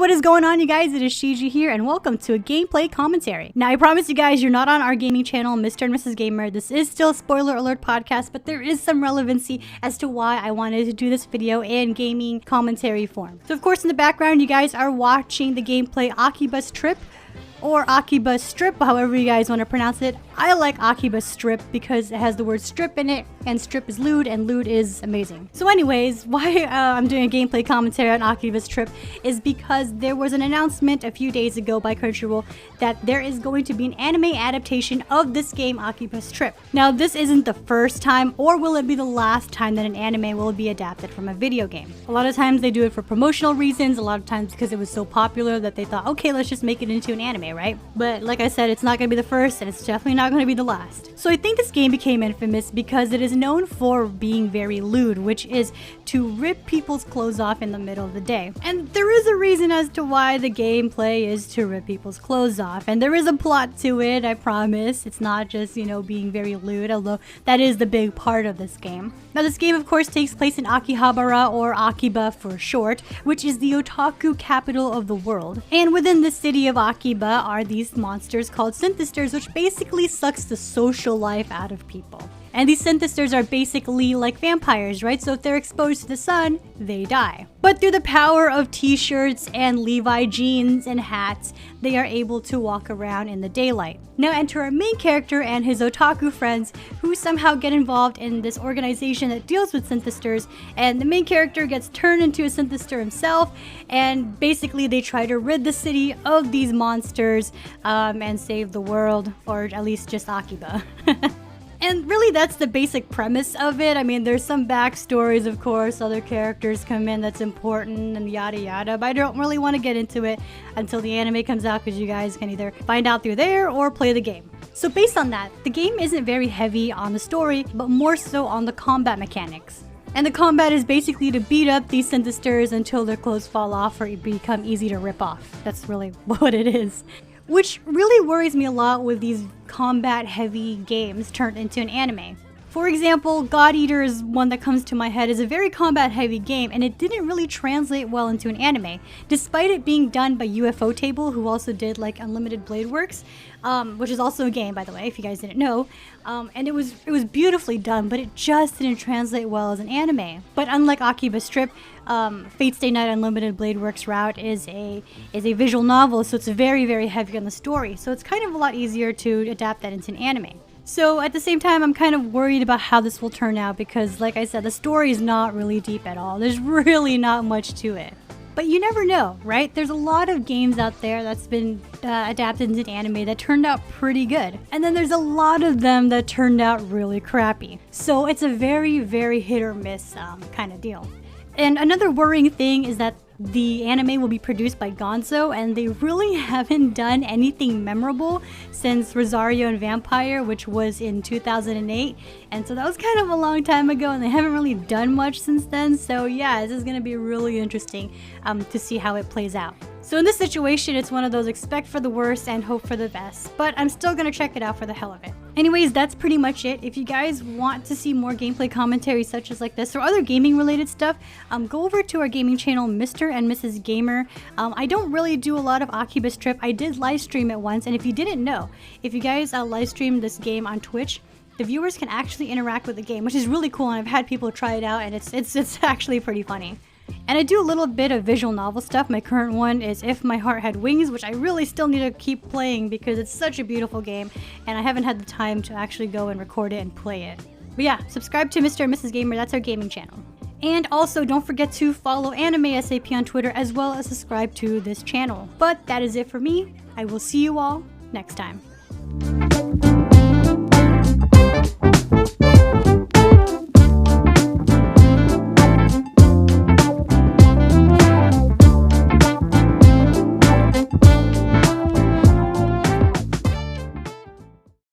what is going on, you guys? It is Shiji here, and welcome to a gameplay commentary. Now, I promise you guys, you're not on our gaming channel, MrAndMrsGamer. This is still a spoiler alert podcast, but there is some relevancy as to why I wanted to do this video in gaming commentary form. So, of course, in the background, you guys are watching the gameplay Akiba's Trip, or Akiba Strip, however you guys want to pronounce it. I like Akiba Strip because it has the word strip in it, and strip is lewd, and lewd is amazing. So anyways, why I'm doing a gameplay commentary on Akiba's Trip is because there was an announcement a few days ago by Crunchyroll that there is going to be an anime adaptation of this game, Akiba's Trip. Now, this isn't the first time, or will it be the last time that an anime will be adapted from a video game. A lot of times they do it for promotional reasons, a lot of times because it was so popular that they thought, okay, let's just make it into an anime, right? But like I said, it's not going to be the first, and it's definitely not going to be the last. So I think this game became infamous because it is known for being very lewd, which is to rip people's clothes off in the middle of the day. And there is a reason as to why the gameplay is to rip people's clothes off, and there is a plot to it, I promise. It's not just, you know, being very lewd, although that is the big part of this game. Now, this game, of course, takes place in Akihabara, or Akiba for short, which is the otaku capital of the world. And within the city of Akiba are these monsters called synthesters, which basically sucks the social life out of people. And these synthesters are basically like vampires, right? So if they're exposed to the sun, they die. But through the power of t-shirts and Levi jeans and hats, they are able to walk around in the daylight. Now enter our main character and his otaku friends, who somehow get involved in this organization that deals with synthesters, and the main character gets turned into a synthester himself, and basically they try to rid the city of these monsters and save the world, or at least just Akiba. And really, that's the basic premise of it. I mean, there's some backstories, of course, other characters come in that's important and yada yada, but I don't really want to get into it until the anime comes out, because you guys can either find out through there or play the game. So based on that, the game isn't very heavy on the story, but more so on the combat mechanics. And the combat is basically to beat up these synthesters until their clothes fall off or become easy to rip off. That's really what it is. Which really worries me a lot with these combat-heavy games turned into an anime. For example, God Eater is one that comes to my head. Is a very combat-heavy game, and it didn't really translate well into an anime, despite it being done by UFO Table, who also did like Unlimited Blade Works, which is also a game, by the way, if you guys didn't know. And it was beautifully done, but it just didn't translate well as an anime. But unlike Akiba Strip, Fate Stay Night Unlimited Blade Works route is a visual novel, so it's very, very heavy on the story. So it's kind of a lot easier to adapt that into an anime. So at the same time, I'm kind of worried about how this will turn out because, like I said, the story is not really deep at all. There's really not much to it. But you never know, right? There's a lot of games out there that's been adapted into anime that turned out pretty good. And then there's a lot of them that turned out really crappy. So it's a very, very hit or miss kind of deal. And another worrying thing is that the anime will be produced by Gonzo, and they really haven't done anything memorable since Rosario and Vampire, which was in 2008. And so that was kind of a long time ago, and they haven't really done much since then. So yeah, this is going to be really interesting to see how it plays out. So in this situation, it's one of those expect for the worst and hope for the best, but I'm still going to check it out for the hell of it. Anyways, that's pretty much it. If you guys want to see more gameplay commentary such as like this or other gaming related stuff, go over to our gaming channel, MrAndMrsGamer. I don't really do a lot of Akiba's Trip. I did live stream it once, and if you didn't know, if you guys live stream this game on Twitch, the viewers can actually interact with the game, which is really cool, and I've had people try it out, and it's actually pretty funny. And I do a little bit of visual novel stuff. My current one is If My Heart Had Wings, which I really still need to keep playing because it's such a beautiful game, and I haven't had the time to actually go and record it and play it. But yeah, subscribe to MrAndMrsGamer, that's our gaming channel. And also, don't forget to follow AnimeSAP on Twitter, as well as subscribe to this channel. But that is it for me. I will see you all next time.